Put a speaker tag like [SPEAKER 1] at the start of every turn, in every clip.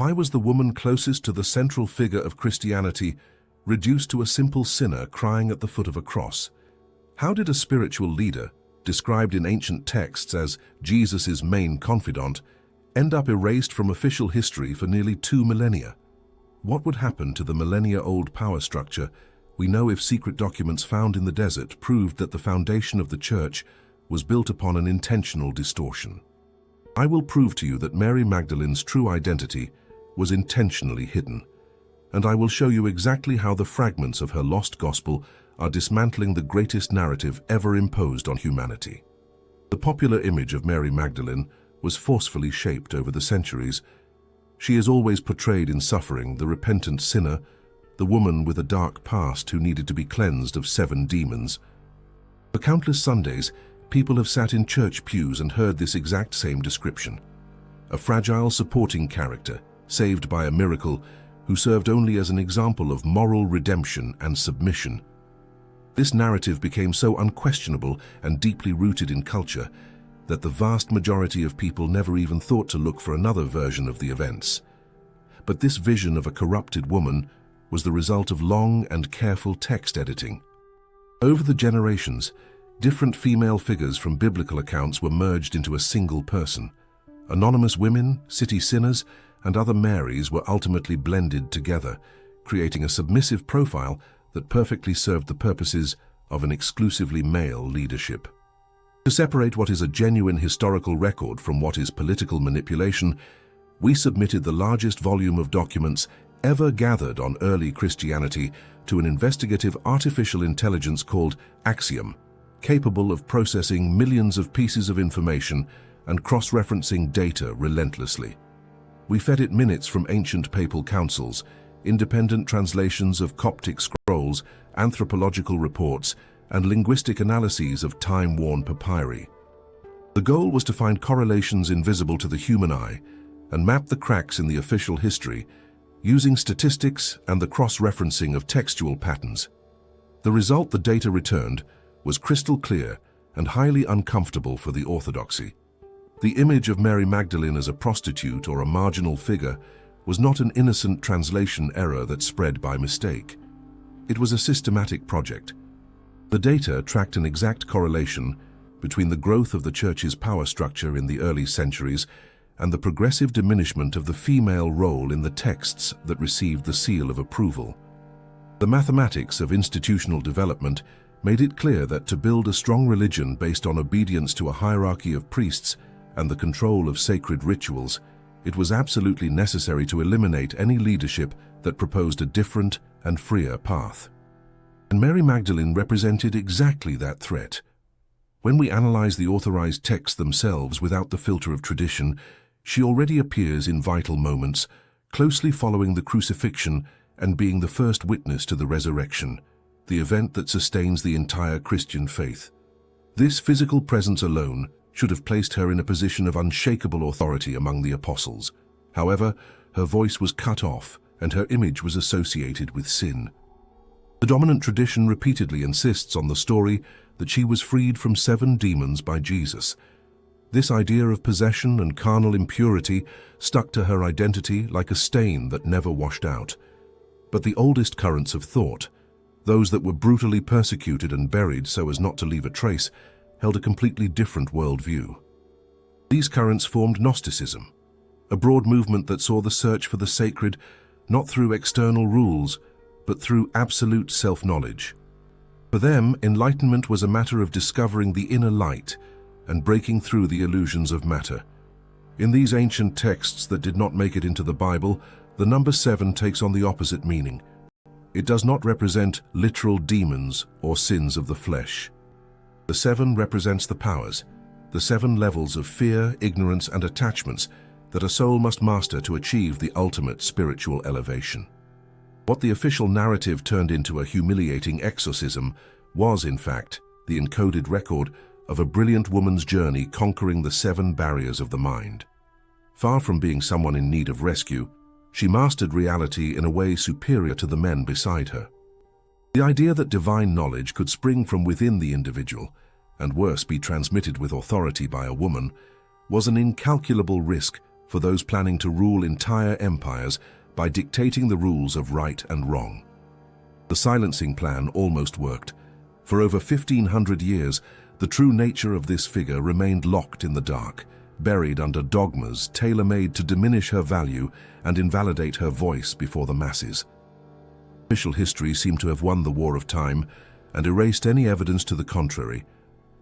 [SPEAKER 1] Why was the woman closest to the central figure of Christianity reduced to a simple sinner crying at the foot of a cross? How did a spiritual leader, described in ancient texts as Jesus' main confidant, end up erased from official history for nearly 2 millennia? What would happen to the millennia-old power structure? We know if secret documents found in the desert proved that the foundation of the church was built upon an intentional distortion. I will prove to you that Mary Magdalene's true identity was intentionally hidden, and I will show you exactly how the fragments of her lost gospel are dismantling the greatest narrative ever imposed on humanity. The popular image of Mary Magdalene was forcefully shaped over the centuries. She is always portrayed in suffering, the repentant sinner, the woman with a dark past who needed to be cleansed of 7 demons. For countless Sundays, people have sat in church pews and heard this exact same description. A fragile supporting character, saved by a miracle, who served only as an example of moral redemption and submission. This narrative became so unquestionable and deeply rooted in culture that the vast majority of people never even thought to look for another version of the events. But this vision of a corrupted woman was the result of long and careful text editing. Over the generations, different female figures from biblical accounts were merged into a single person. Anonymous women, city sinners, and other Marys were ultimately blended together, creating a submissive profile that perfectly served the purposes of an exclusively male leadership. To separate what is a genuine historical record from what is political manipulation, we submitted the largest volume of documents ever gathered on early Christianity to an investigative artificial intelligence called Axiom, capable of processing millions of pieces of information and cross-referencing data relentlessly. We fed it minutes from ancient papal councils, independent translations of Coptic scrolls, anthropological reports, and linguistic analyses of time-worn papyri. The goal was to find correlations invisible to the human eye and map the cracks in the official history using statistics and the cross-referencing of textual patterns. The result the data returned was crystal clear and highly uncomfortable for the orthodoxy. The image of Mary Magdalene as a prostitute or a marginal figure was not an innocent translation error that spread by mistake. It was a systematic project. The data tracked an exact correlation between the growth of the church's power structure in the early centuries and the progressive diminishment of the female role in the texts that received the seal of approval. The mathematics of institutional development made it clear that to build a strong religion based on obedience to a hierarchy of priests and the control of sacred rituals, it was absolutely necessary to eliminate any leadership that proposed a different and freer path. And Mary Magdalene represented exactly that threat. When we analyze the authorized texts themselves without the filter of tradition, she already appears in vital moments, closely following the crucifixion and being the first witness to the resurrection, the event that sustains the entire Christian faith. This physical presence alone should have placed her in a position of unshakable authority among the apostles. However, her voice was cut off and her image was associated with sin. The dominant tradition repeatedly insists on the story that she was freed from 7 demons by Jesus. This idea of possession and carnal impurity stuck to her identity like a stain that never washed out. But the oldest currents of thought, those that were brutally persecuted and buried so as not to leave a trace, held a completely different worldview. These currents formed Gnosticism, a broad movement that saw the search for the sacred not through external rules, but through absolute self-knowledge. For them, enlightenment was a matter of discovering the inner light and breaking through the illusions of matter. In these ancient texts that did not make it into the Bible, the number 7 takes on the opposite meaning. It does not represent literal demons or sins of the flesh. The 7 represents the powers, the 7 levels of fear, ignorance, and attachments that a soul must master to achieve the ultimate spiritual elevation. What the official narrative turned into a humiliating exorcism was, in fact, the encoded record of a brilliant woman's journey conquering the 7 barriers of the mind. Far from being someone in need of rescue, she mastered reality in a way superior to the men beside her. The idea that divine knowledge could spring from within the individual, and worse, be transmitted with authority by a woman, was an incalculable risk for those planning to rule entire empires by dictating the rules of right and wrong. The silencing plan almost worked. For over 1,500 years, the true nature of this figure remained locked in the dark, buried under dogmas tailor-made to diminish her value and invalidate her voice before the masses. Official history seemed to have won the war of time and erased any evidence to the contrary,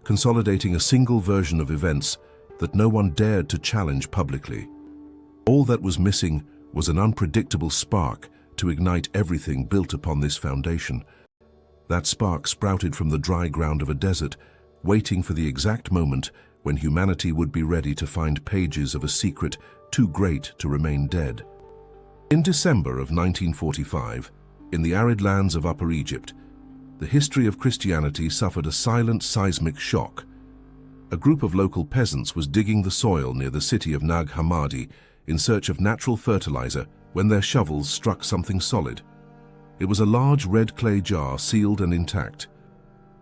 [SPEAKER 1] consolidating a single version of events that no one dared to challenge publicly. All that was missing was an unpredictable spark to ignite everything built upon this foundation. That spark sprouted from the dry ground of a desert, waiting for the exact moment when humanity would be ready to find pages of a secret too great to remain dead. In December of 1945, in the arid lands of Upper Egypt, the history of Christianity suffered a silent seismic shock. A group of local peasants was digging the soil near the city of Nag Hammadi in search of natural fertilizer when their shovels struck something solid. It was a large red clay jar, sealed and intact.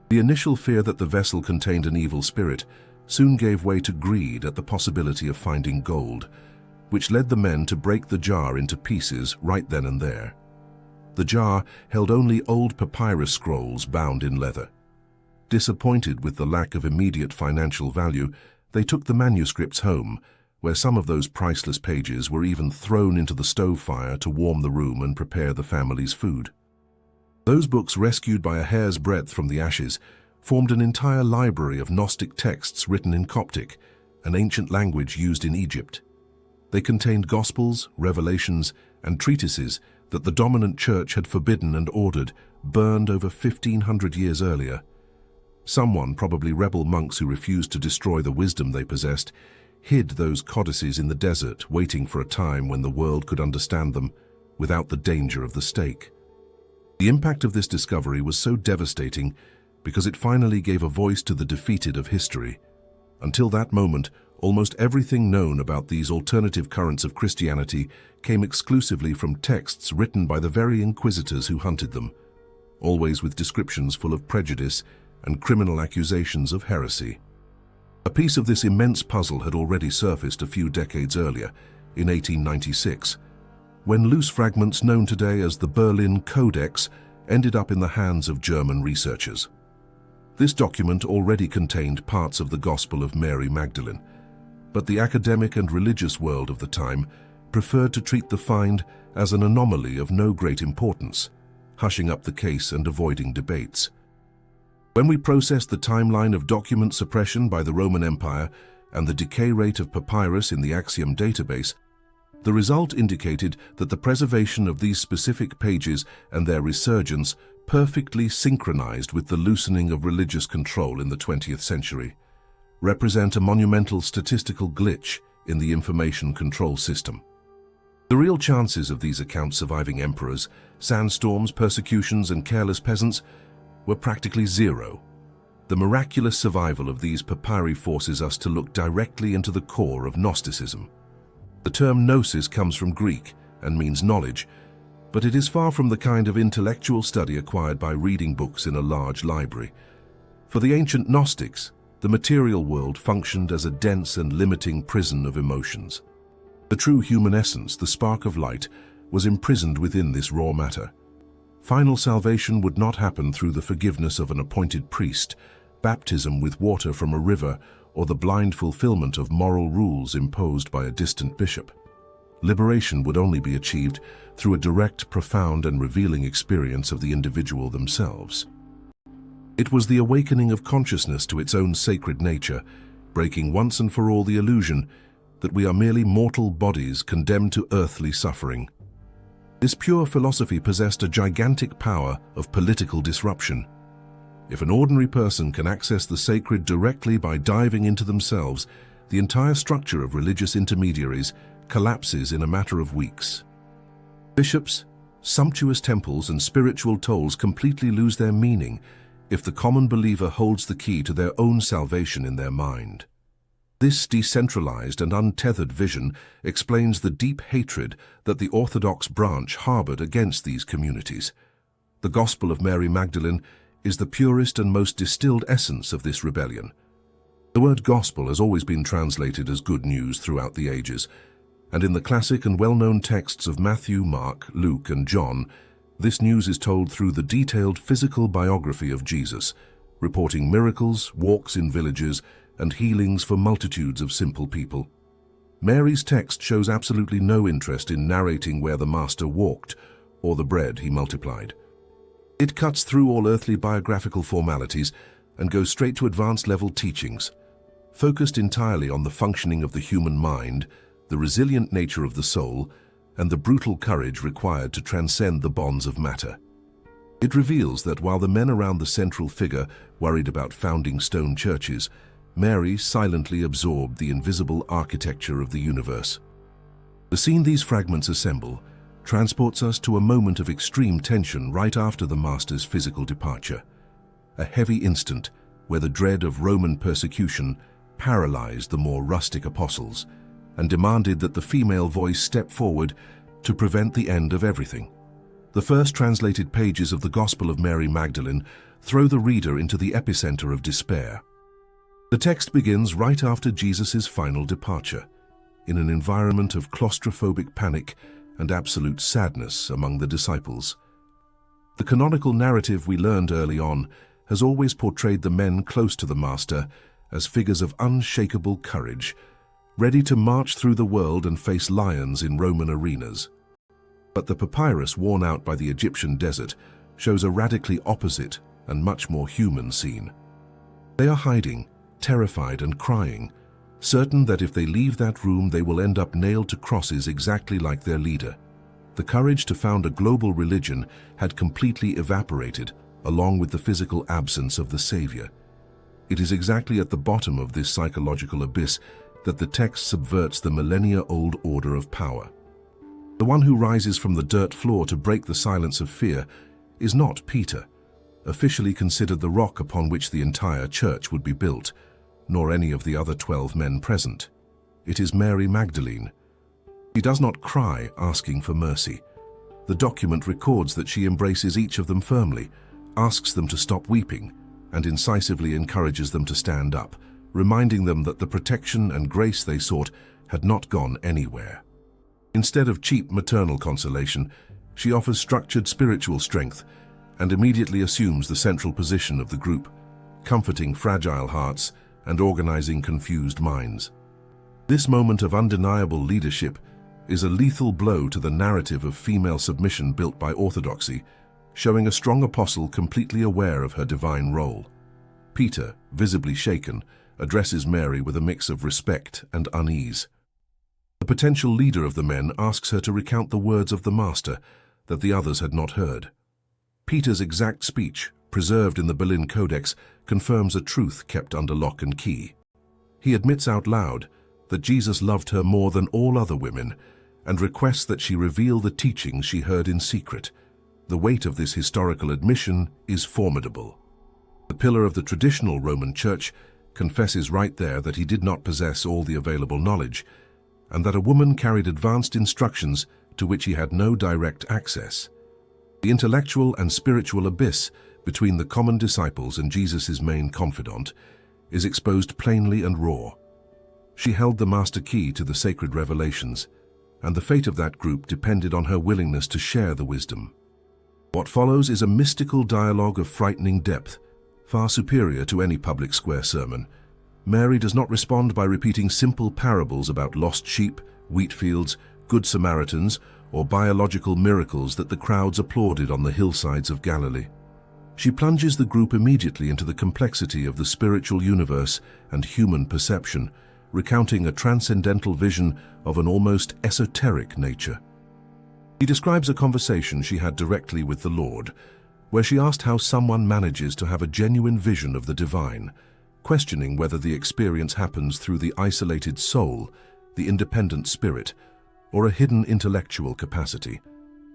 [SPEAKER 1] The initial fear that the vessel contained an evil spirit soon gave way to greed at the possibility of finding gold, which led the men to break the jar into pieces right then and there. The jar held only old papyrus scrolls bound in leather. Disappointed with the lack of immediate financial value, they took the manuscripts home, where some of those priceless pages were even thrown into the stove fire to warm the room and prepare the family's food. Those books, rescued by a hair's breadth from the ashes, formed an entire library of Gnostic texts written in Coptic, an ancient language used in Egypt. They contained Gospels, Revelations, and treatises that the dominant church had forbidden and ordered, burned over 1,500 years earlier. Someone, probably rebel monks who refused to destroy the wisdom they possessed, hid those codices in the desert, waiting for a time when the world could understand them without the danger of the stake. The impact of this discovery was so devastating because it finally gave a voice to the defeated of history. Until that moment, almost everything known about these alternative currents of Christianity came exclusively from texts written by the very inquisitors who hunted them, always with descriptions full of prejudice and criminal accusations of heresy. A piece of this immense puzzle had already surfaced a few decades earlier, in 1896, when loose fragments known today as the Berlin Codex ended up in the hands of German researchers. This document already contained parts of the Gospel of Mary Magdalene, but the academic and religious world of the time preferred to treat the find as an anomaly of no great importance, hushing up the case and avoiding debates. When we processed the timeline of document suppression by the Roman Empire and the decay rate of papyrus in the Axiom database, the result indicated that the preservation of these specific pages and their resurgence perfectly synchronized with the loosening of religious control in the 20th century, represent a monumental statistical glitch in the information control system. The real chances of these accounts surviving emperors, sandstorms, persecutions, and careless peasants were practically zero. The miraculous survival of these papyri forces us to look directly into the core of Gnosticism. The term gnosis comes from Greek and means knowledge, but it is far from the kind of intellectual study acquired by reading books in a large library. For the ancient Gnostics, the material world functioned as a dense and limiting prison of emotions. The true human essence, the spark of light, was imprisoned within this raw matter. Final salvation would not happen through the forgiveness of an appointed priest, baptism with water from a river, or the blind fulfillment of moral rules imposed by a distant bishop. Liberation would only be achieved through a direct, profound, and revealing experience of the individual themselves. It was the awakening of consciousness to its own sacred nature, breaking once and for all the illusion that we are merely mortal bodies condemned to earthly suffering. This pure philosophy possessed a gigantic power of political disruption. If an ordinary person can access the sacred directly by diving into themselves, the entire structure of religious intermediaries collapses in a matter of weeks. Bishops, sumptuous temples, and spiritual tolls completely lose their meaning if the common believer holds the key to their own salvation in their mind. This decentralized and untethered vision explains the deep hatred that the Orthodox branch harbored against these communities. The Gospel of Mary Magdalene is the purest and most distilled essence of this rebellion. The word gospel has always been translated as good news throughout the ages, And in the classic and well-known texts of Matthew, Mark, Luke, and John, this news is told through the detailed physical biography of Jesus, reporting miracles, walks in villages, and healings for multitudes of simple people. Mary's text shows absolutely no interest in narrating where the Master walked or the bread he multiplied. It cuts through all earthly biographical formalities and goes straight to advanced-level teachings, focused entirely on the functioning of the human mind, the resilient nature of the soul, and the brutal courage required to transcend the bonds of matter. It reveals that while the men around the central figure worried about founding stone churches, Mary silently absorbed the invisible architecture of the universe. The scene these fragments assemble transports us to a moment of extreme tension right after the Master's physical departure, a heavy instant where the dread of Roman persecution paralyzed the more rustic apostles and demanded that the female voice step forward to prevent the end of everything. The first translated pages of the Gospel of Mary Magdalene throw the reader into the epicenter of despair. The text begins right after Jesus' final departure, in an environment of claustrophobic panic and absolute sadness among the disciples. The canonical narrative we learned early on has always portrayed the men close to the Master as figures of unshakable courage, ready to march through the world and face lions in Roman arenas. But the papyrus worn out by the Egyptian desert shows a radically opposite and much more human scene. They are hiding, terrified and crying, certain that if they leave that room they will end up nailed to crosses exactly like their leader. The courage to found a global religion had completely evaporated, along with the physical absence of the Savior. It is exactly at the bottom of this psychological abyss that the text subverts the millennia-old order of power. The one who rises from the dirt floor to break the silence of fear is not Peter, officially considered the rock upon which the entire church would be built, nor any of the other 12 men present. It is Mary Magdalene. She does not cry asking for mercy. The document records that she embraces each of them firmly, asks them to stop weeping, and incisively encourages them to stand up, reminding them that the protection and grace they sought had not gone anywhere. Instead of cheap maternal consolation, she offers structured spiritual strength and immediately assumes the central position of the group, comforting fragile hearts and organizing confused minds. This moment of undeniable leadership is a lethal blow to the narrative of female submission built by orthodoxy, showing a strong apostle completely aware of her divine role. Peter, visibly shaken, addresses Mary with a mix of respect and unease. The potential leader of the men asks her to recount the words of the Master that the others had not heard. Peter's exact speech, preserved in the Berlin Codex, confirms a truth kept under lock and key. He admits out loud that Jesus loved her more than all other women and requests that she reveal the teachings she heard in secret. The weight of this historical admission is formidable. The pillar of the traditional Roman Church confesses right there that he did not possess all the available knowledge, and that a woman carried advanced instructions to which he had no direct access. The intellectual and spiritual abyss between the common disciples and Jesus' main confidant is exposed plainly and raw. She held the master key to the sacred revelations, and the fate of that group depended on her willingness to share the wisdom. What follows is a mystical dialogue of frightening depth, far superior to any public square sermon. Mary does not respond by repeating simple parables about lost sheep, wheat fields, good Samaritans, or biological miracles that the crowds applauded on the hillsides of Galilee. She plunges the group immediately into the complexity of the spiritual universe and human perception, recounting a transcendental vision of an almost esoteric nature. She describes a conversation she had directly with the Lord, where she asked how someone manages to have a genuine vision of the divine, questioning whether the experience happens through the isolated soul, the independent spirit, or a hidden intellectual capacity.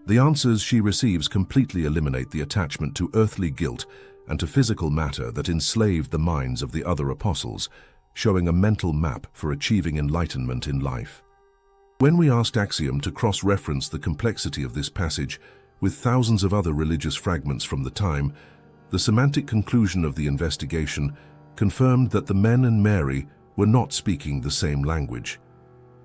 [SPEAKER 1] The answers she receives completely eliminate the attachment to earthly guilt and to physical matter that enslaved the minds of the other apostles, showing a mental map for achieving enlightenment in life. When we asked Axiom to cross-reference the complexity of this passage with thousands of other religious fragments from the time, the semantic conclusion of the investigation confirmed that the men and Mary were not speaking the same language.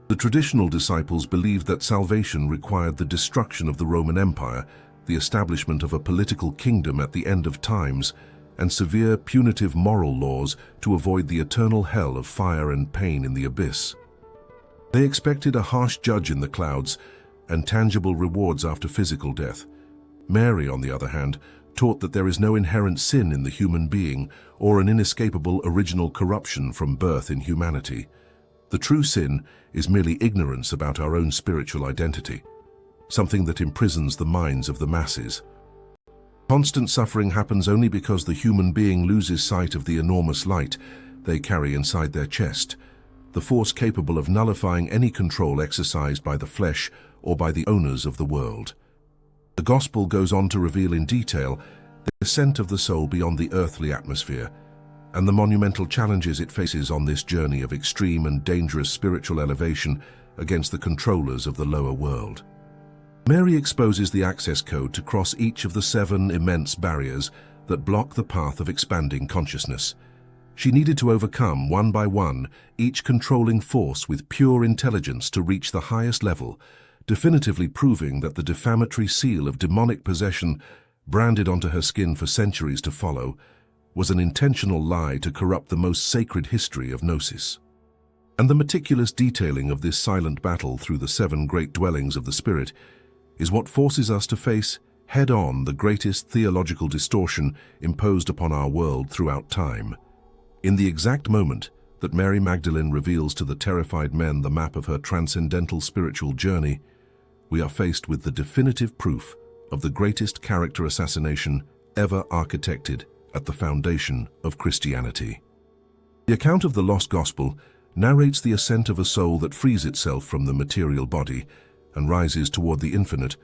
[SPEAKER 1] The traditional disciples believed that salvation required the destruction of the Roman Empire, the establishment of a political kingdom at the end of times, and severe punitive moral laws to avoid the eternal hell of fire and pain in the abyss. They expected a harsh judge in the clouds and tangible rewards after physical death. Mary, on the other hand, taught that there is no inherent sin in the human being or an inescapable original corruption from birth in humanity. The true sin is merely ignorance about our own spiritual identity, something that imprisons the minds of the masses. Constant suffering happens only because the human being loses sight of the enormous light they carry inside their chest, the force capable of nullifying any control exercised by the flesh or by the owners of the world. The Gospel goes on to reveal in detail the ascent of the soul beyond the earthly atmosphere and the monumental challenges it faces on this journey of extreme and dangerous spiritual elevation against the controllers of the lower world. Mary exposes the access code to cross each of the 7 immense barriers that block the path of expanding consciousness. She needed to overcome, one by one, each controlling force with pure intelligence to reach the highest level, definitively proving that the defamatory seal of demonic possession, branded onto her skin for centuries to follow, was an intentional lie to corrupt the most sacred history of Gnosis. And the meticulous detailing of this silent battle through the 7 great dwellings of the Spirit is what forces us to face head-on the greatest theological distortion imposed upon our world throughout time. In the exact moment that Mary Magdalene reveals to the terrified men the map of her transcendental spiritual journey, we are faced with the definitive proof of the greatest character assassination ever architected at the foundation of Christianity. The account of the Lost Gospel narrates the ascent of a soul that frees itself from the material body and rises toward the infinite,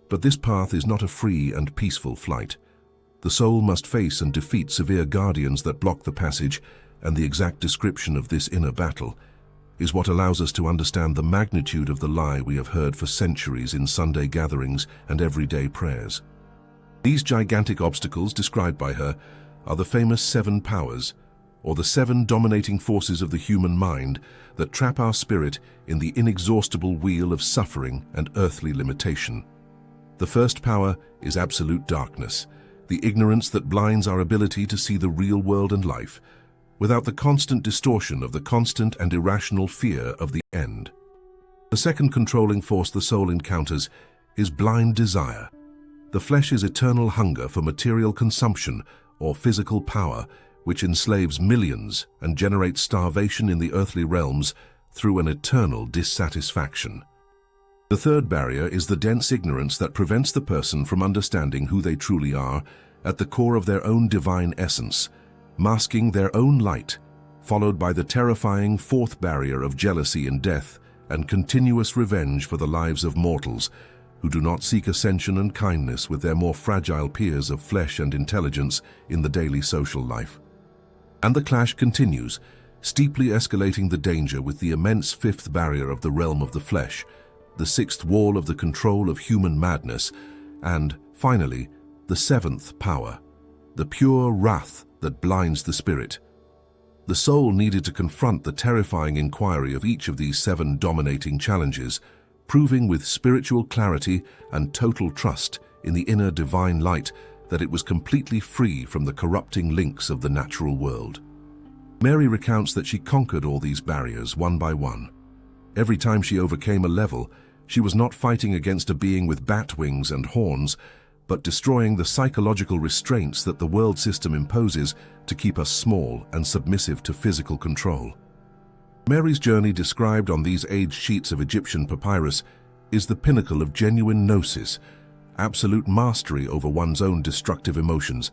[SPEAKER 1] but this path is not a free and peaceful flight. The soul must face and defeat severe guardians that block the passage, and the exact description of this inner battle is what allows us to understand the magnitude of the lie we have heard for centuries in Sunday gatherings and everyday prayers. These gigantic obstacles described by her are the famous 7 powers, or the 7 dominating forces of the human mind that trap our spirit in the inexhaustible wheel of suffering and earthly limitation. The first power is absolute darkness, the ignorance that blinds our ability to see the real world and life, without the constant distortion of the constant and irrational fear of the end. The second controlling force the soul encounters is blind desire, the flesh's eternal hunger for material consumption or physical power, which enslaves millions and generates starvation in the earthly realms through an eternal dissatisfaction. The third barrier is the dense ignorance that prevents the person from understanding who they truly are at the core of their own divine essence, masking their own light, followed by the terrifying 4th barrier of jealousy and death and continuous revenge for the lives of mortals who do not seek ascension and kindness with their more fragile peers of flesh and intelligence in the daily social life. And the clash continues, steeply escalating the danger with the immense 5th barrier of the realm of the flesh, the 6th wall of the control of human madness, and, finally, the 7th power, the pure wrath that blinds the spirit. The soul needed to confront the terrifying inquiry of each of these 7 dominating challenges, proving with spiritual clarity and total trust in the inner divine light that it was completely free from the corrupting links of the natural world. Mary recounts that she conquered all these barriers one by one. Every time she overcame a level, she was not fighting against a being with bat wings and horns, but destroying the psychological restraints that the world system imposes to keep us small and submissive to physical control. Mary's journey, described on these aged sheets of Egyptian papyrus, is the pinnacle of genuine gnosis, absolute mastery over one's own destructive emotions,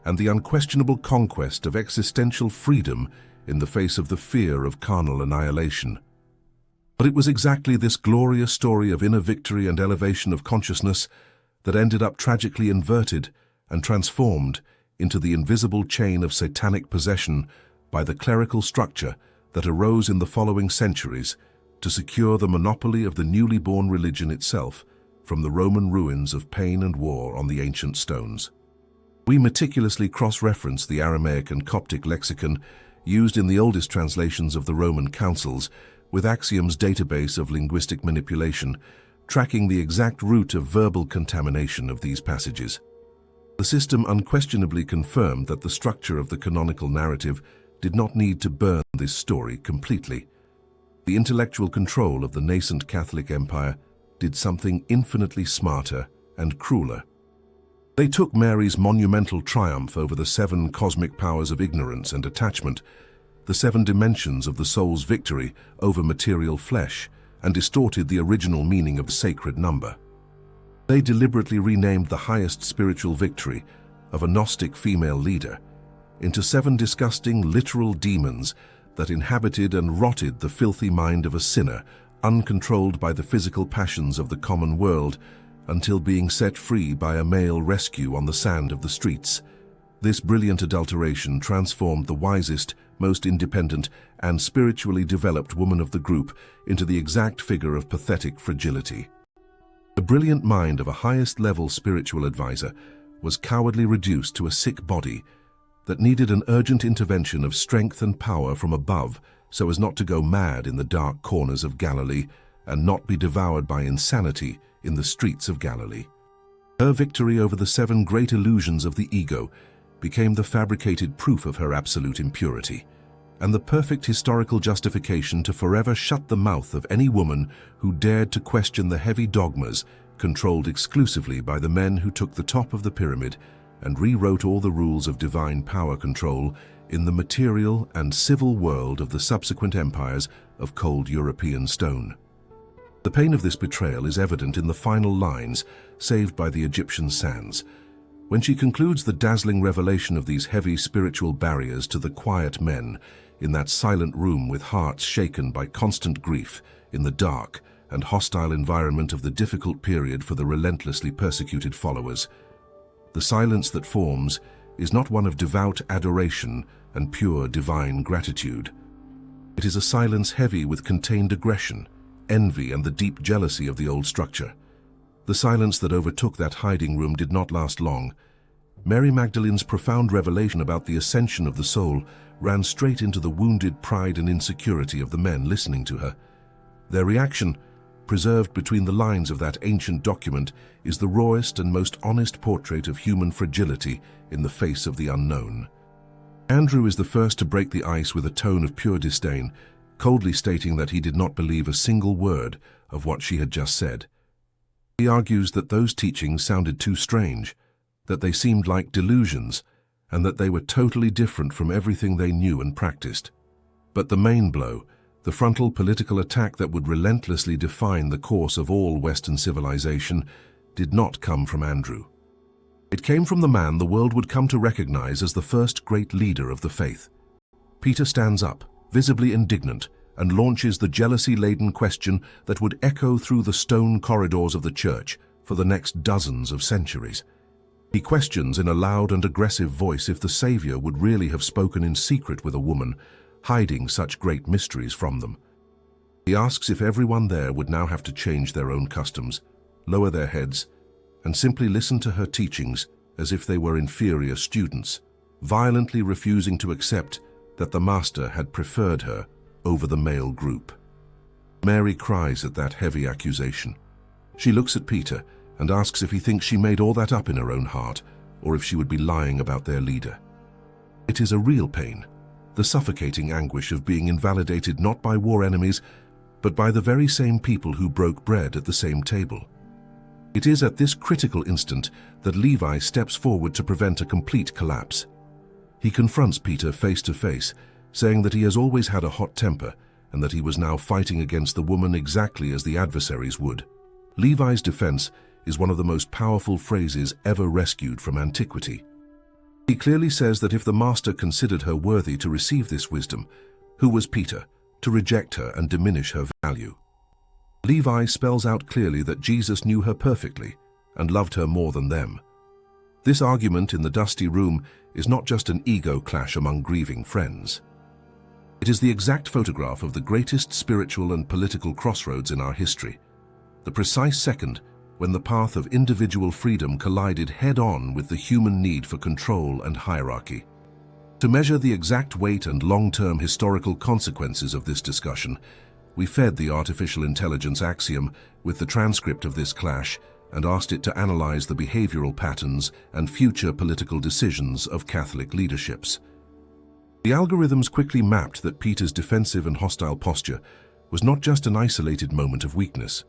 [SPEAKER 1] and the unquestionable conquest of existential freedom in the face of the fear of carnal annihilation. But it was exactly this glorious story of inner victory and elevation of consciousness that ended up tragically inverted and transformed into the invisible chain of satanic possession by the clerical structure that arose in the following centuries to secure the monopoly of the newly born religion itself from the Roman ruins of pain and war on the ancient stones. We meticulously cross-reference the Aramaic and Coptic lexicon used in the oldest translations of the Roman councils, with Axiom's database of linguistic manipulation, tracking the exact route of verbal contamination of these passages. The system unquestionably confirmed that the structure of the canonical narrative did not need to burn this story completely. The intellectual control of the nascent Catholic Empire did something infinitely smarter and crueler. They took Mary's monumental triumph over the 7 cosmic powers of ignorance and attachment, the 7 dimensions of the soul's victory over material flesh, and distorted the original meaning of the sacred number. They deliberately renamed the highest spiritual victory of a Gnostic female leader into 7 disgusting literal demons that inhabited and rotted the filthy mind of a sinner, uncontrolled by the physical passions of the common world, until being set free by a male rescue on the sand of the streets. This brilliant adulteration transformed the wisest, most independent, and spiritually developed woman of the group into the exact figure of pathetic fragility. The brilliant mind of a highest-level spiritual advisor was cowardly reduced to a sick body that needed an urgent intervention of strength and power from above so as not to go mad in the dark corners of Galilee and not be devoured by insanity in the streets of Galilee. Her victory over the 7 great illusions of the ego became the fabricated proof of her absolute impurity, and the perfect historical justification to forever shut the mouth of any woman who dared to question the heavy dogmas controlled exclusively by the men who took the top of the pyramid and rewrote all the rules of divine power control in the material and civil world of the subsequent empires of cold European stone. The pain of this betrayal is evident in the final lines saved by the Egyptian sands, when she concludes the dazzling revelation of these heavy spiritual barriers to the quiet men in that silent room with hearts shaken by constant grief in the dark and hostile environment of the difficult period for the relentlessly persecuted followers. The silence that forms is not one of devout adoration and pure divine gratitude. It is a silence heavy with contained aggression, envy, and the deep jealousy of the old structure. The silence that overtook that hiding room did not last long. Mary Magdalene's profound revelation about the ascension of the soul ran straight into the wounded pride and insecurity of the men listening to her. Their reaction, preserved between the lines of that ancient document, is the rawest and most honest portrait of human fragility in the face of the unknown. Andrew is the first to break the ice with a tone of pure disdain, coldly stating that he did not believe a single word of what she had just said. He argues that those teachings sounded too strange, that they seemed like delusions, and that they were totally different from everything they knew and practiced. But the main blow, the frontal political attack that would relentlessly define the course of all Western civilization, did not come from Andrew. It came from the man the world would come to recognize as the first great leader of the faith. Peter stands up, visibly indignant, and launches the jealousy-laden question that would echo through the stone corridors of the church for the next dozens of centuries. He questions in a loud and aggressive voice if the Savior would really have spoken in secret with a woman, hiding such great mysteries from them. He asks if everyone there would now have to change their own customs, lower their heads, and simply listen to her teachings as if they were inferior students, violently refusing to accept that the Master had preferred her over the male group. Mary cries at that heavy accusation. She looks at Peter and asks if he thinks she made all that up in her own heart, or if she would be lying about their leader. It is a real pain, the suffocating anguish of being invalidated not by war enemies, but by the very same people who broke bread at the same table. It is at this critical instant that Levi steps forward to prevent a complete collapse. He confronts Peter face to face, saying that he has always had a hot temper and that he was now fighting against the woman exactly as the adversaries would. Levi's defense is one of the most powerful phrases ever rescued from antiquity. He clearly says that if the Master considered her worthy to receive this wisdom, who was Peter to reject her and diminish her value? Levi spells out clearly that Jesus knew her perfectly and loved her more than them. This argument in the dusty room is not just an ego clash among grieving friends. It is the exact photograph of the greatest spiritual and political crossroads in our history, the precise second when the path of individual freedom collided head-on with the human need for control and hierarchy. To measure the exact weight and long-term historical consequences of this discussion, We fed the artificial intelligence axiom with the transcript of this clash and asked it to analyze the behavioral patterns and future political decisions of Catholic leaderships. The algorithms quickly mapped that Peter's defensive and hostile posture was not just an isolated moment of weakness.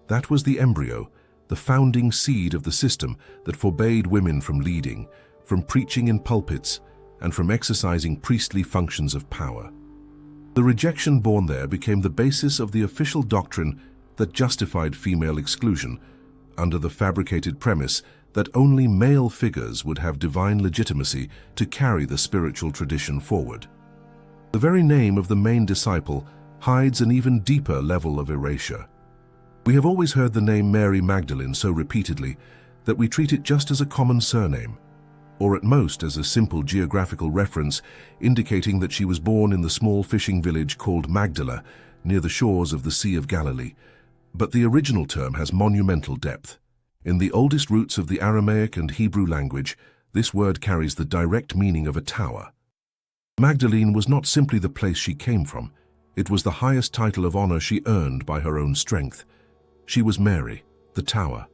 [SPEAKER 1] That was the embryo, the founding seed of the system that forbade women from leading, from preaching in pulpits, and from exercising priestly functions of power. The rejection born there became the basis of the official doctrine that justified female exclusion, under the fabricated premise that only male figures would have divine legitimacy to carry the spiritual tradition forward. The very name of the main disciple hides an even deeper level of erasure. We have always heard the name Mary Magdalene so repeatedly that we treat it just as a common surname, or at most as a simple geographical reference indicating that she was born in the small fishing village called Magdala, near the shores of the Sea of Galilee. But the original term has monumental depth. In the oldest roots of the Aramaic and Hebrew language, this word carries the direct meaning of a tower. Magdalene was not simply the place she came from. It was the highest title of honor she earned by her own strength. She was Mary, the tower,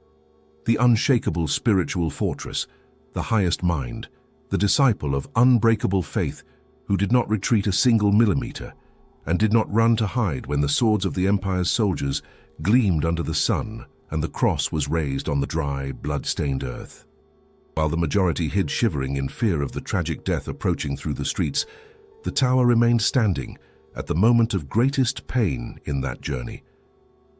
[SPEAKER 1] the unshakable spiritual fortress, the highest mind, the disciple of unbreakable faith who did not retreat a single millimeter and did not run to hide when the swords of the empire's soldiers gleamed under the sun and the cross was raised on the dry, blood-stained earth. While the majority hid shivering in fear of the tragic death approaching through the streets, the tower remained standing at the moment of greatest pain in that journey.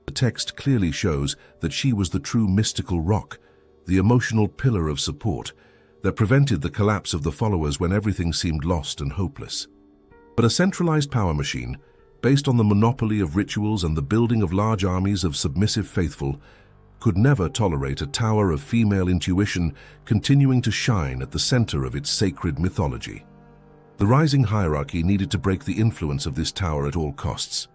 [SPEAKER 1] The text clearly shows that she was the true mystical rock, the emotional pillar of support that prevented the collapse of the followers when everything seemed lost and hopeless. But a centralized power machine, based on the monopoly of rituals and the building of large armies of submissive faithful, could never tolerate a tower of female intuition continuing to shine at the center of its sacred mythology. The rising hierarchy needed to break the influence of this tower at all costs.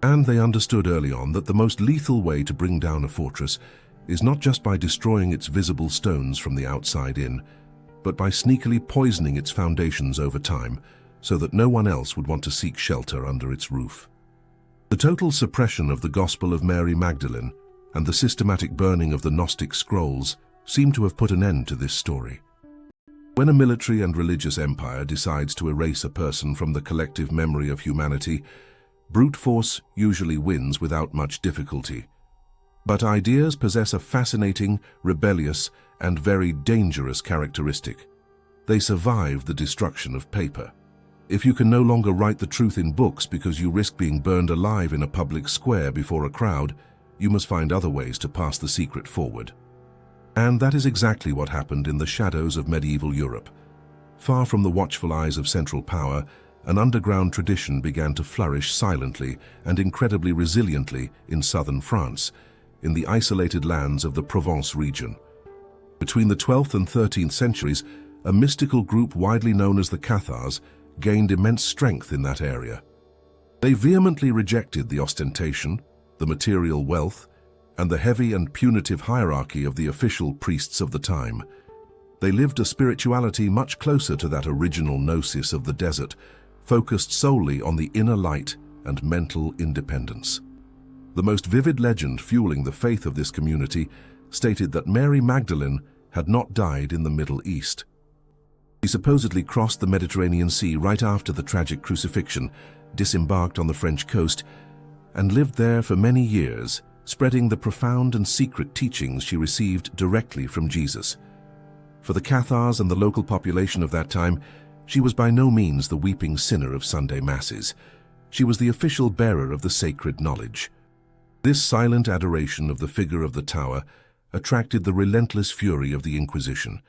[SPEAKER 1] And they understood early on that the most lethal way to bring down a fortress is not just by destroying its visible stones from the outside in, but by sneakily poisoning its foundations over time, so that no one else would want to seek shelter under its roof. The total suppression of the Gospel of Mary Magdalene and the systematic burning of the Gnostic scrolls seem to have put an end to this story. When a military and religious empire decides to erase a person from the collective memory of humanity, brute force usually wins without much difficulty. But ideas possess a fascinating, rebellious, and very dangerous characteristic. They survive the destruction of paper. If you can no longer write the truth in books because you risk being burned alive in a public square before a crowd, you must find other ways to pass the secret forward. And that is exactly what happened in the shadows of medieval Europe. Far from the watchful eyes of central power, an underground tradition began to flourish silently and incredibly resiliently in southern France, in the isolated lands of the Provence region. Between the 12th and 13th centuries, a mystical group widely known as the Cathars gained immense strength in that area. They vehemently rejected the ostentation, the material wealth, and the heavy and punitive hierarchy of the official priests of the time. They lived a spirituality much closer to that original gnosis of the desert, focused solely on the inner light and mental independence. The most vivid legend fueling the faith of this community stated that Mary Magdalene had not died in the Middle East. She supposedly crossed the Mediterranean Sea right after the tragic crucifixion, disembarked on the French coast, and lived there for many years, spreading the profound and secret teachings she received directly from Jesus. For the Cathars and the local population of that time, she was by no means the weeping sinner of Sunday masses. She was the official bearer of the sacred knowledge. This silent adoration of the figure of the tower attracted the relentless fury of the Inquisition,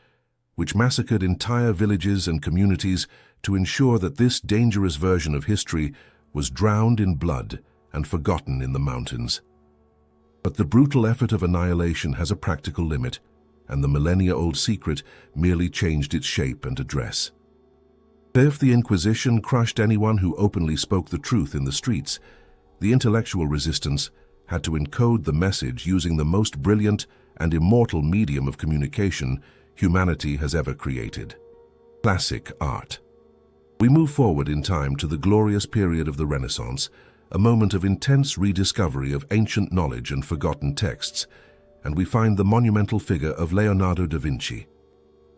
[SPEAKER 1] which massacred entire villages and communities to ensure that this dangerous version of history was drowned in blood and forgotten in the mountains. But the brutal effort of annihilation has a practical limit, and the millennia-old secret merely changed its shape and address. If the Inquisition crushed anyone who openly spoke the truth in the streets, the intellectual resistance had to encode the message using the most brilliant and immortal medium of communication humanity has ever created: classic art. We move forward in time to the glorious period of the Renaissance, a moment of intense rediscovery of ancient knowledge and forgotten texts, and we find the monumental figure of Leonardo da Vinci.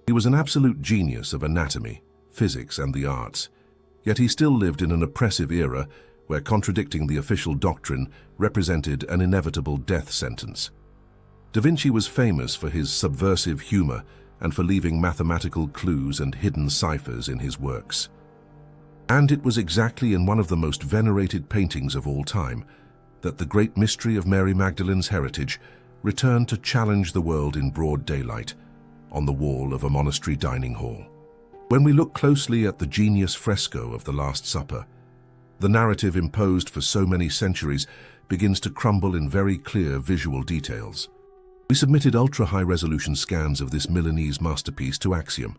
[SPEAKER 1] He was an absolute genius of anatomy, physics, and the arts, yet he still lived in an oppressive era where contradicting the official doctrine represented an inevitable death sentence. Da Vinci was famous for his subversive humor and for leaving mathematical clues and hidden ciphers in his works. And it was exactly in one of the most venerated paintings of all time that the great mystery of Mary Magdalene's heritage returned to challenge the world in broad daylight on the wall of a monastery dining hall. When we look closely at the genius fresco of the Last Supper, the narrative imposed for so many centuries begins to crumble in very clear visual details. We submitted ultra-high-resolution scans of this Milanese masterpiece to Axiom,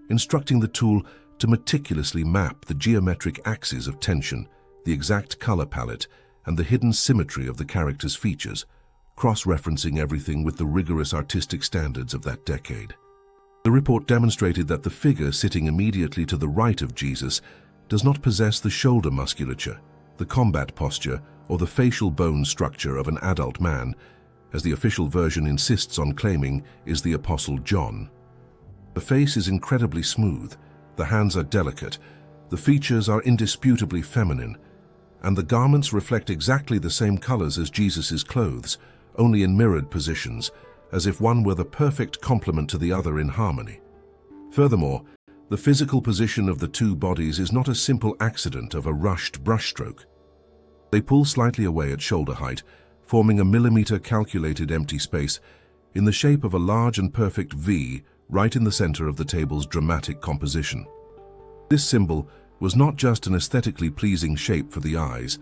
[SPEAKER 1] instructing the tool to meticulously map the geometric axes of tension, the exact color palette, and the hidden symmetry of the character's features, cross-referencing everything with the rigorous artistic standards of that decade. The report demonstrated that the figure sitting immediately to the right of Jesus does not possess the shoulder musculature, the combat posture, or the facial bone structure of an adult man, as the official version insists on claiming is the Apostle John. The face is incredibly smooth, the hands are delicate, the features are indisputably feminine, and the garments reflect exactly the same colors as Jesus's clothes, only in mirrored positions, as if one were the perfect complement to the other in harmony. Furthermore, the physical position of the two bodies is not a simple accident of a rushed brushstroke. They pull slightly away at shoulder height, forming a millimeter-calculated empty space in the shape of a large and perfect V right in the center of the table's dramatic composition. This symbol was not just an aesthetically pleasing shape for the eyes.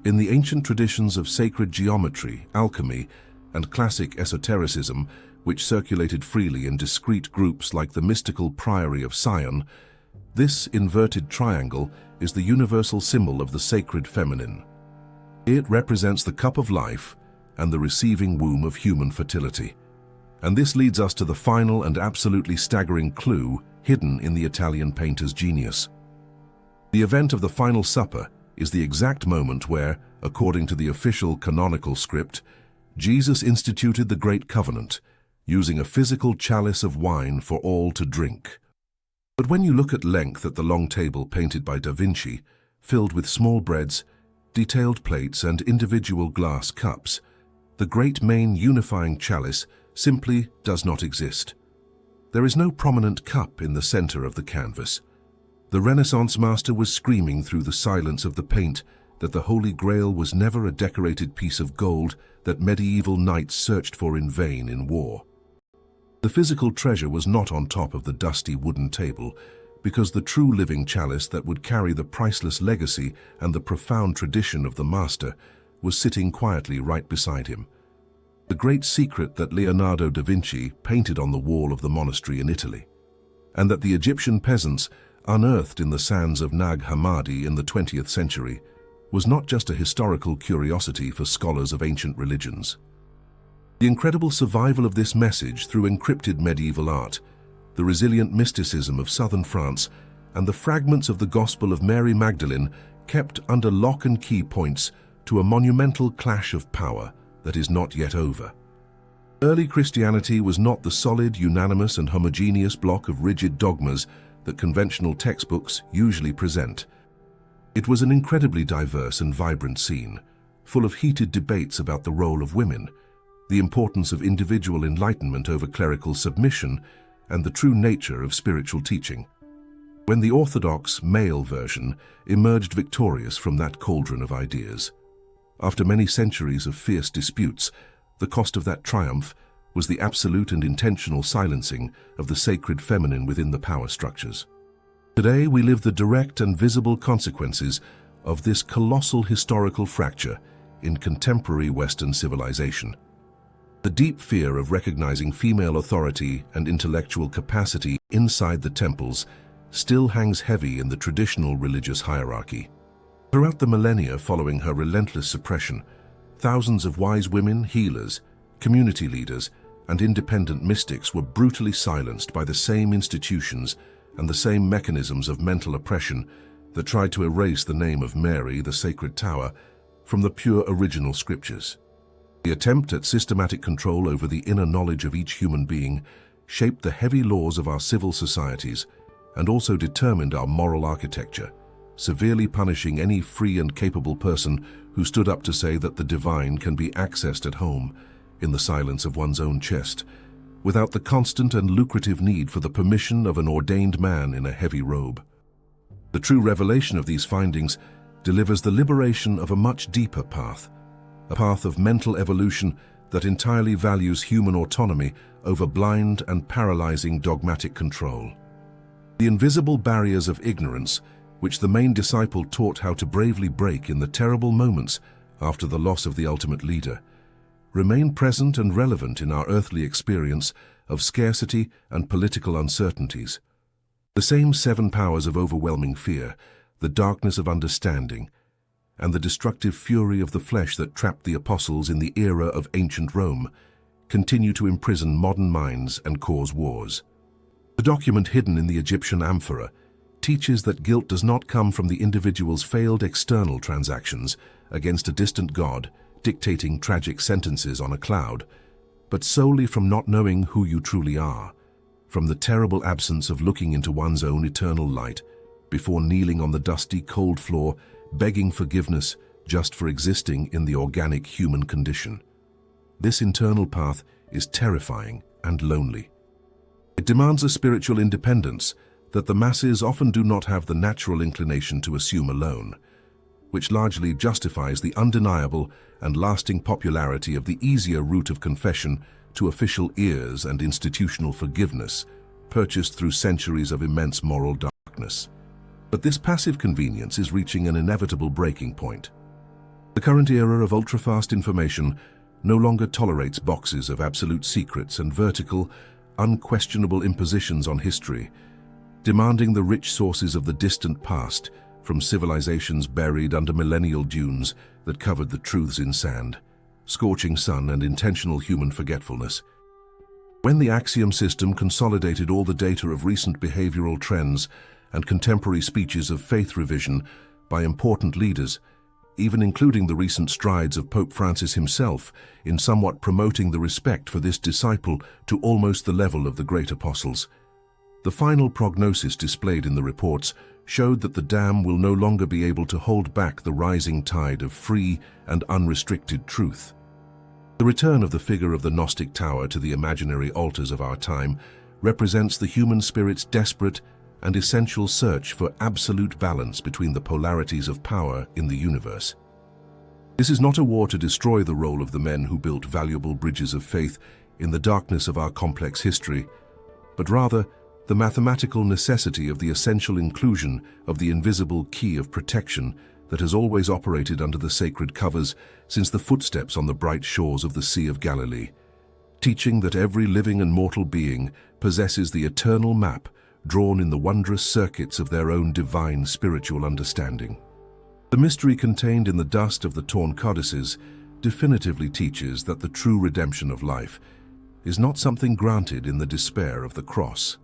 [SPEAKER 1] In the ancient traditions of sacred geometry, alchemy, and classic esotericism, which circulated freely in discrete groups like the mystical Priory of Sion, this inverted triangle is the universal symbol of the sacred feminine. It represents the cup of life and the receiving womb of human fertility. And this leads us to the final and absolutely staggering clue hidden in the Italian painter's genius. The event of the Final Supper is the exact moment where, according to the official canonical script, Jesus instituted the Great Covenant, using a physical chalice of wine for all to drink. But when you look at length at the long table painted by Da Vinci, filled with small breads, detailed plates, and individual glass cups, the great main unifying chalice simply does not exist. There is no prominent cup in the center of the canvas. The Renaissance master was screaming through the silence of the paint that the Holy Grail was never a decorated piece of gold that medieval knights searched for in vain in war. The physical treasure was not on top of the dusty wooden table, because the true living chalice that would carry the priceless legacy and the profound tradition of the master was sitting quietly right beside him. The great secret that Leonardo da Vinci painted on the wall of the monastery in Italy, and that the Egyptian peasants unearthed in the sands of Nag Hammadi in the 20th century, was not just a historical curiosity for scholars of ancient religions. The incredible survival of this message through encrypted medieval art, the resilient mysticism of southern France, and the fragments of the Gospel of Mary Magdalene kept under lock and key points to a monumental clash of power that is not yet over. Early Christianity was not the solid, unanimous, and homogeneous block of rigid dogmas that conventional textbooks usually present. It was an incredibly diverse and vibrant scene, full of heated debates about the role of women, the importance of individual enlightenment over clerical submission, and the true nature of spiritual teaching. When the orthodox male version emerged victorious from that cauldron of ideas, after many centuries of fierce disputes, the cost of that triumph was the absolute and intentional silencing of the sacred feminine within the power structures. Today we live the direct and visible consequences of this colossal historical fracture in contemporary Western civilization. The deep fear of recognizing female authority and intellectual capacity inside the temples still hangs heavy in the traditional religious hierarchy. Throughout the millennia following her relentless suppression, thousands of wise women, healers, community leaders, and independent mystics were brutally silenced by the same institutions and the same mechanisms of mental oppression that tried to erase the name of Mary, the sacred tower, from the pure original scriptures. The attempt at systematic control over the inner knowledge of each human being shaped the heavy laws of our civil societies and also determined our moral architecture, severely punishing any free and capable person who stood up to say that the divine can be accessed at home, in the silence of one's own chest, without the constant and lucrative need for the permission of an ordained man in a heavy robe. The true revelation of these findings delivers the liberation of a much deeper path, a path of mental evolution that entirely values human autonomy over blind and paralyzing dogmatic control. The invisible barriers of ignorance, which the main disciple taught how to bravely break in the terrible moments after the loss of the ultimate leader, remain present and relevant in our earthly experience of scarcity and political uncertainties. The same 7 powers of overwhelming fear, the darkness of understanding, and the destructive fury of the flesh that trapped the apostles in the era of ancient Rome, continue to imprison modern minds and cause wars. The document hidden in the Egyptian amphora teaches that guilt does not come from the individual's failed external transactions against a distant god dictating tragic sentences on a cloud, but solely from not knowing who you truly are, from the terrible absence of looking into one's own eternal light before kneeling on the dusty, cold floor, begging forgiveness just for existing in the organic human condition. This internal path is terrifying and lonely. It demands a spiritual independence that the masses often do not have the natural inclination to assume alone, which largely justifies the undeniable and lasting popularity of the easier route of confession to official ears and institutional forgiveness, purchased through centuries of immense moral darkness. But this passive convenience is reaching an inevitable breaking point. The current era of ultra-fast information no longer tolerates boxes of absolute secrets and vertical, unquestionable impositions on history, demanding the rich sources of the distant past from civilizations buried under millennial dunes that covered the truths in sand, scorching sun, and intentional human forgetfulness. When the axiom system consolidated all the data of recent behavioral trends and contemporary speeches of faith revision by important leaders, even including the recent strides of Pope Francis himself in somewhat promoting the respect for this disciple to almost the level of the great apostles, the final prognosis displayed in the reports showed that the dam will no longer be able to hold back the rising tide of free and unrestricted truth. The return of the figure of the Gnostic tower to the imaginary altars of our time represents the human spirit's desperate and essential search for absolute balance between the polarities of power in the universe. This is not a war to destroy the role of the men who built valuable bridges of faith in the darkness of our complex history, but rather the mathematical necessity of the essential inclusion of the invisible key of protection that has always operated under the sacred covers since the footsteps on the bright shores of the Sea of Galilee, teaching that every living and mortal being possesses the eternal map drawn in the wondrous circuits of their own divine spiritual understanding. The mystery contained in the dust of the torn codices definitively teaches that the true redemption of life is not something granted in the despair of the cross.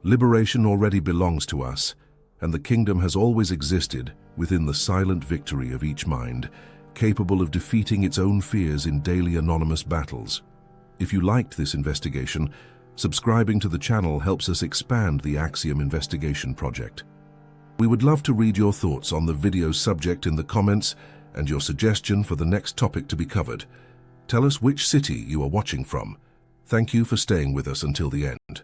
[SPEAKER 1] Liberation already belongs to us, and the kingdom has always existed within the silent victory of each mind, capable of defeating its own fears in daily anonymous battles. If you liked this investigation, subscribing to the channel helps us expand the Axiom Investigation Project. We would love to read your thoughts on the video's subject in the comments and your suggestion for the next topic to be covered. Tell us which city you are watching from. Thank you for staying with us until the end.